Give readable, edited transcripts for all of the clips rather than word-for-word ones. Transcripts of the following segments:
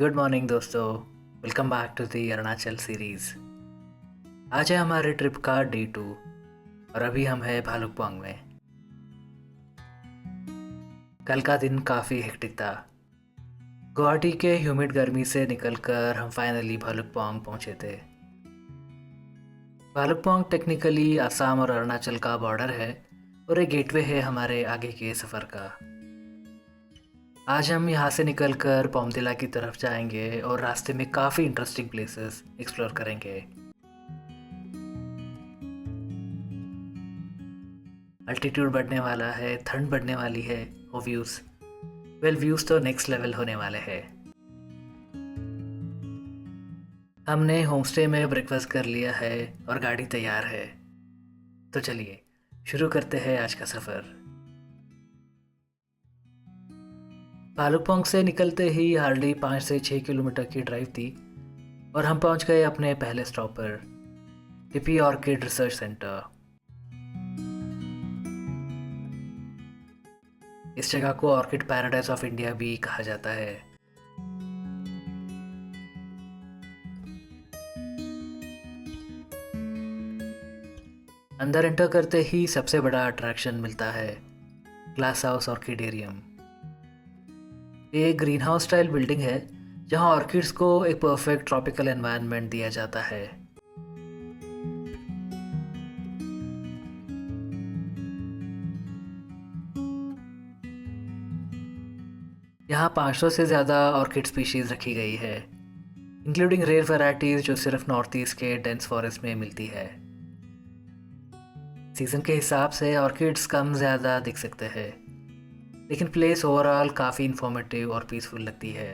Good morning दोस्तों। Welcome back to the Arunachal series. आज है हमारे ट्रिप का डे 2 और अभी हम हैं भालुकपोंग में। कल का दिन काफ़ी हेक्टिक था। गुवाहाटी के ह्यूमिड गर्मी से निकलकर हम फाइनली भालुकपोंग पहुंचे थे। भालुकपोंग टेक्निकली असम और अरुणाचल का बॉर्डर है और एक गेटवे है हमारे आगे के सफ़र का। आज हम यहाँ से निकलकर पोमदिला की तरफ जाएंगे और रास्ते में काफ़ी इंटरेस्टिंग प्लेसेस एक्सप्लोर करेंगे। अल्टीट्यूड बढ़ने वाला है, ठंड बढ़ने वाली है और व्यूज़ तो नेक्स्ट लेवल होने वाले हैं। हमने होमस्टे में ब्रेकफास्ट कर लिया है और गाड़ी तैयार है, तो चलिए शुरू करते हैं आज का सफ़र। भालुकपोंग से निकलते ही हार्डली 5 से 6 किलोमीटर की ड्राइव थी और हम पहुंच गए अपने पहले स्टॉप पर, टिपी ऑर्किड रिसर्च सेंटर। इस जगह को ऑर्किड पैराडाइज ऑफ इंडिया भी कहा जाता है। अंदर एंटर करते ही सबसे बड़ा अट्रैक्शन मिलता है, ग्लास हाउस ऑर्किडेरियम। ये एक ग्रीन हाउस स्टाइल बिल्डिंग है जहां ऑर्किड्स को एक परफेक्ट ट्रॉपिकल एनवायरनमेंट दिया जाता है। यहाँ 500 से ज़्यादा ऑर्किड स्पीशीज़ रखी गई है, इंक्लूडिंग रेयर वैराइटीज़ जो सिर्फ नॉर्थ ईस्ट के डेंस फॉरेस्ट में मिलती है। सीज़न के हिसाब से ऑर्किड्स कम ज़्यादा दिख सकते हैं, लेकिन प्लेस ओवरऑल काफ़ी इंफॉर्मेटिव और पीसफुल लगती है।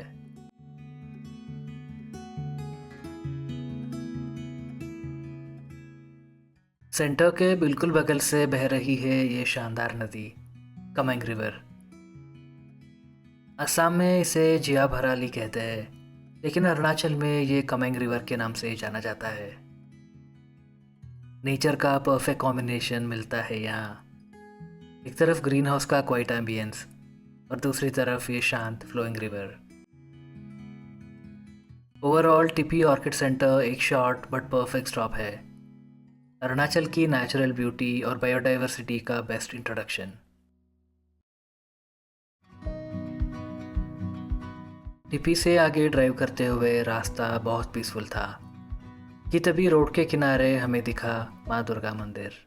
सेंटर के बिल्कुल बगल से बह रही है ये शानदार नदी, कमेंग रिवर। असम में इसे जिया भराली कहते हैं, लेकिन अरुणाचल में ये कमेंग रिवर के नाम से जाना जाता है। नेचर का परफेक्ट कॉम्बिनेशन मिलता है यहाँ। एक तरफ ग्रीन हाउस का क्वाइट एम्बियंस और दूसरी तरफ ये शांत flowing river. Overall Tipi orchid centre एक शॉर्ट बट परफेक्ट स्टॉप है, अरुणाचल की नेचुरल ब्यूटी और बायोडाइवर्सिटी का बेस्ट इंट्रोडक्शन। टिपी से आगे ड्राइव करते हुए रास्ता बहुत पीसफुल था कि तभी रोड के किनारे हमें दिखा माँ दुर्गा मंदिर।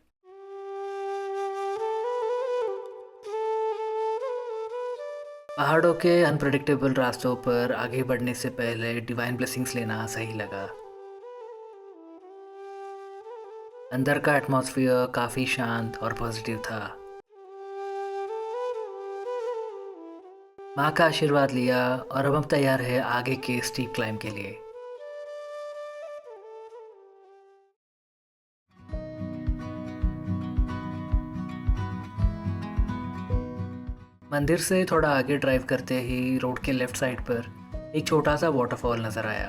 पहाड़ों के अनप्रेडिक्टेबल रास्तों पर आगे बढ़ने से पहले डिवाइन ब्लेसिंग्स लेना सही लगा। अंदर का एटमॉस्फेयर काफ़ी शांत और पॉजिटिव था। माँ का आशीर्वाद लिया और अब हम तैयार है आगे के स्टीप क्लाइंब के लिए। मंदिर से थोड़ा आगे ड्राइव करते ही रोड के लेफ्ट साइड पर एक छोटा सा वाटरफॉल नज़र आया।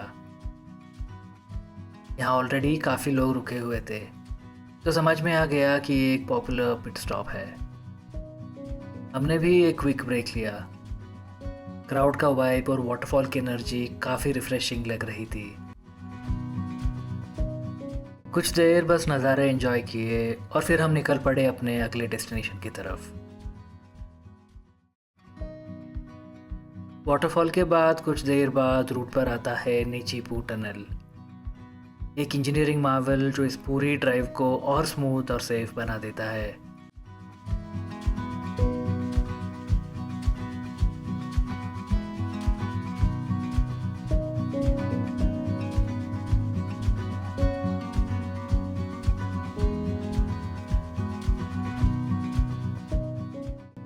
यहाँ ऑलरेडी काफ़ी लोग रुके हुए थे, तो समझ में आ गया कि ये एक पॉपुलर पिट स्टॉप है। हमने भी एक क्विक ब्रेक लिया। क्राउड का वाइब और वाटरफॉल की एनर्जी काफ़ी रिफ्रेशिंग लग रही थी। कुछ देर बस नज़ारे एंजॉय किए और फिर हम निकल पड़े अपने अगले डेस्टिनेशन की तरफ। वाटरफॉल के बाद कुछ देर बाद रूट पर आता है नीचीपू टनल, एक इंजीनियरिंग मार्वल जो इस पूरी ड्राइव को और स्मूथ और सेफ बना देता है।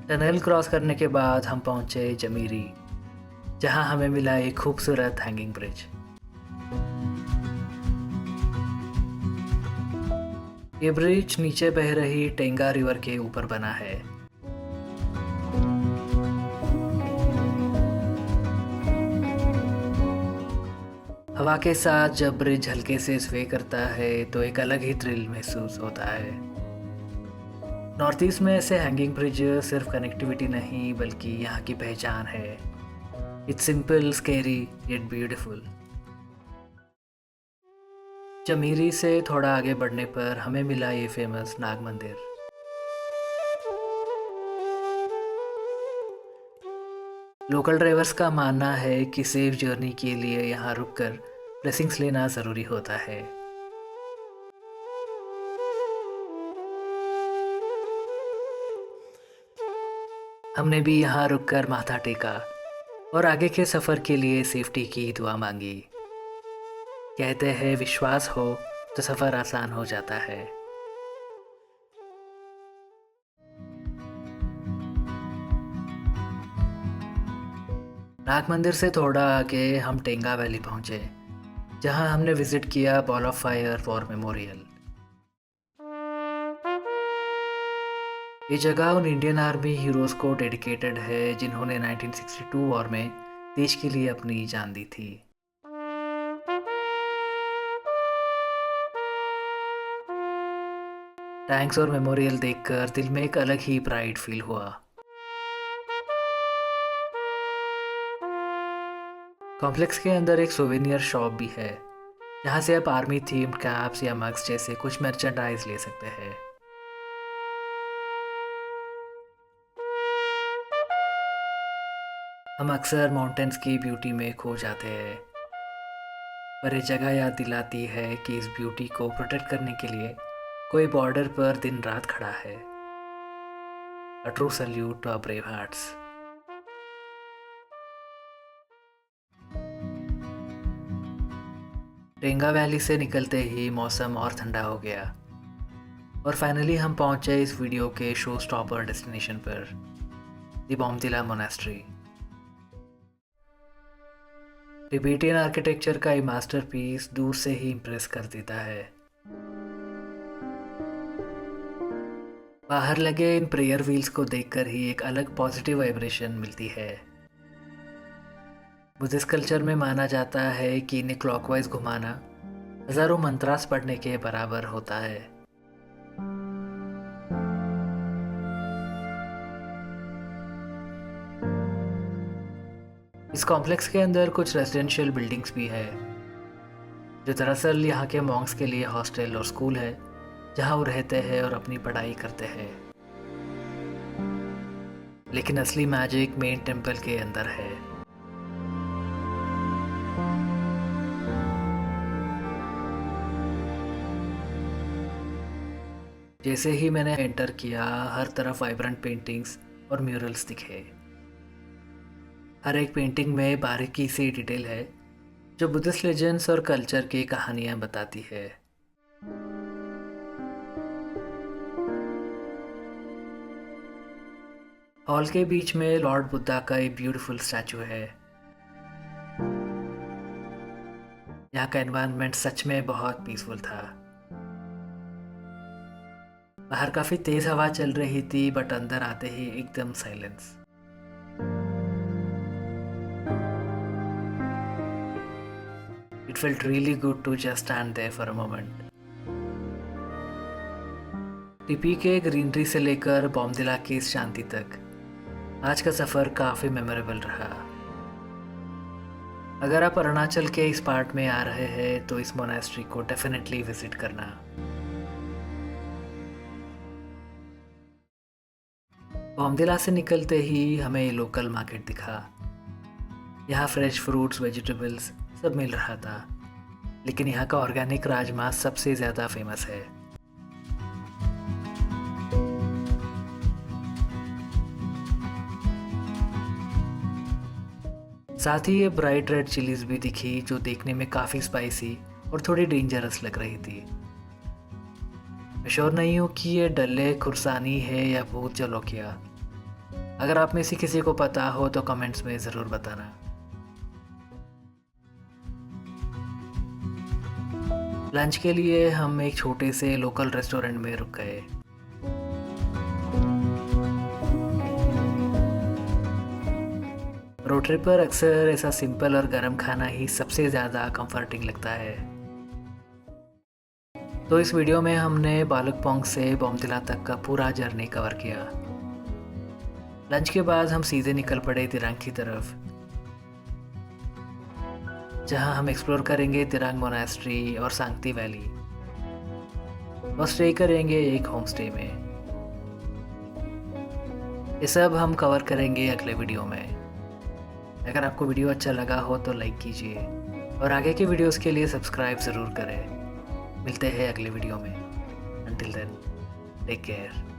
टनल क्रॉस करने के बाद हम पहुंचे जमीरी, जहां हमें मिला एक खूबसूरत हैंगिंग ब्रिज। ये ब्रिज नीचे बह रही टेंगा रिवर के ऊपर बना है। हवा के साथ जब ब्रिज हल्के से स्वे करता है तो एक अलग ही थ्रिल महसूस होता है। नॉर्थ ईस्ट में ऐसे हैंगिंग ब्रिज सिर्फ कनेक्टिविटी नहीं बल्कि यहाँ की पहचान है। It's simple, scary yet beautiful. Chamiri से थोड़ा आगे बढ़ने पर हमें मिला ये फेमस नाग मंदिर। लोकल ड्राइवर्स का मानना है कि सेफ जर्नी के लिए यहाँ रुककर ब्लेसिंग्स लेना ज़रूरी होता है। हमने भी यहाँ रुककर माथा टेका और आगे के सफ़र के लिए सेफ्टी की दुआ मांगी। कहते हैं विश्वास हो तो सफ़र आसान हो जाता है। नाग मंदिर से थोड़ा आगे हम टेंगा वैली पहुंचे, जहां हमने विजिट किया ball of fire war memorial. ये जगह उन इंडियन आर्मी हीरोज को डेडिकेटेड है जिन्होंने 1962 वॉर में देश के लिए अपनी जान दी थी। टैंक्स और मेमोरियल देखकर दिल में एक अलग ही प्राइड फील हुआ। कॉम्प्लेक्स के अंदर एक सोवेनियर शॉप भी है, जहाँ से आप आर्मी थीम्ड कैप्स या मग्स जैसे कुछ मर्चेंडाइज ले सकते हैं। हम अक्सर माउंटेन्स की ब्यूटी में खो जाते हैं, पर ये जगह याद दिलाती है कि इस ब्यूटी को प्रोटेक्ट करने के लिए कोई बॉर्डर पर दिन रात खड़ा है। A true salute to our brave hearts. Tenga valley से निकलते ही मौसम और ठंडा हो गया और फाइनली हम पहुंचे इस वीडियो के शो स्टॉपर डेस्टिनेशन पर, द बोमदिला मोनास्ट्री। तिबेटियन आर्किटेक्चर का ये मास्टरपीस दूर से ही इम्प्रेस कर देता है। बाहर लगे इन प्रेयर व्हील्स को देखकर ही एक अलग पॉजिटिव वाइब्रेशन मिलती है। बुद्धिस्ट कल्चर में माना जाता है कि इन्हें क्लॉकवाइज घुमाना हजारों मंत्रास पढ़ने के बराबर होता है। इस कॉम्प्लेक्स के अंदर कुछ रेजिडेंशियल बिल्डिंग्स भी है, जो दरअसल यहाँ के मॉन्क्स के लिए हॉस्टल और स्कूल है, जहाँ वो रहते हैं और अपनी पढ़ाई करते हैं। लेकिन असली मैजिक मेन टेम्पल के अंदर है। जैसे ही मैंने एंटर किया, हर तरफ वाइब्रेंट पेंटिंग्स और म्यूरल्स दिखे। हर एक पेंटिंग में बारीकी से डिटेल है जो बुद्धिस्ट लेजेंड्स और कल्चर की कहानियां बताती है। हॉल के बीच में लॉर्ड बुद्धा का एक ब्यूटीफुल स्टैचू है। यहाँ का एनवायरनमेंट सच में बहुत पीसफुल था। बाहर काफी तेज हवा चल रही थी, बट अंदर आते ही एकदम silence. It felt really good to just stand there for a moment. Tipi के ग्रीनरी से लेकर बोमदिला की इस शांति तक आज का सफर काफी मेमोरेबल रहा। अगर आप अरुणाचल के इस पार्ट में आ रहे हैं तो इस मोनास्ट्री को डेफिनेटली विजिट करना। बोमदिला से निकलते ही हमें लोकल मार्केट दिखा। यहाँ फ्रेश फ्रूट्स, वेजिटेबल्स सब मिल रहा था, लेकिन यहाँ का ऑर्गेनिक राजमा सबसे ज़्यादा फेमस है। साथ ही ये ब्राइट रेड चिलीज भी दिखी, जो देखने में काफ़ी स्पाइसी और थोड़ी डेंजरस लग रही थी। मैं श्योर नहीं हूँ कि ये डल्ले खुरसानी है या भूत जलोकिया। अगर आप में से किसी को पता हो तो कमेंट्स में ज़रूर बताना। लंच के लिए हम एक छोटे से लोकल रेस्टोरेंट में रुक गए। रोड ट्रिप पर अक्सर ऐसा सिंपल और गर्म खाना ही सबसे ज़्यादा कंफर्टिंग लगता है। तो इस वीडियो में हमने बालुकपोंग से बोमदिला तक का पूरा जर्नी कवर किया। लंच के बाद हम सीधे निकल पड़े दिरांग की तरफ, जहां हम एक्सप्लोर करेंगे दिरांग मोनास्ट्री और सांगती वैली और स्टे करेंगे एक होम स्टे में। ये सब हम कवर करेंगे अगले वीडियो में। अगर आपको वीडियो अच्छा लगा हो तो लाइक कीजिए और आगे की वीडियोस के लिए सब्सक्राइब ज़रूर करें। मिलते हैं अगले वीडियो में। Until then, take care.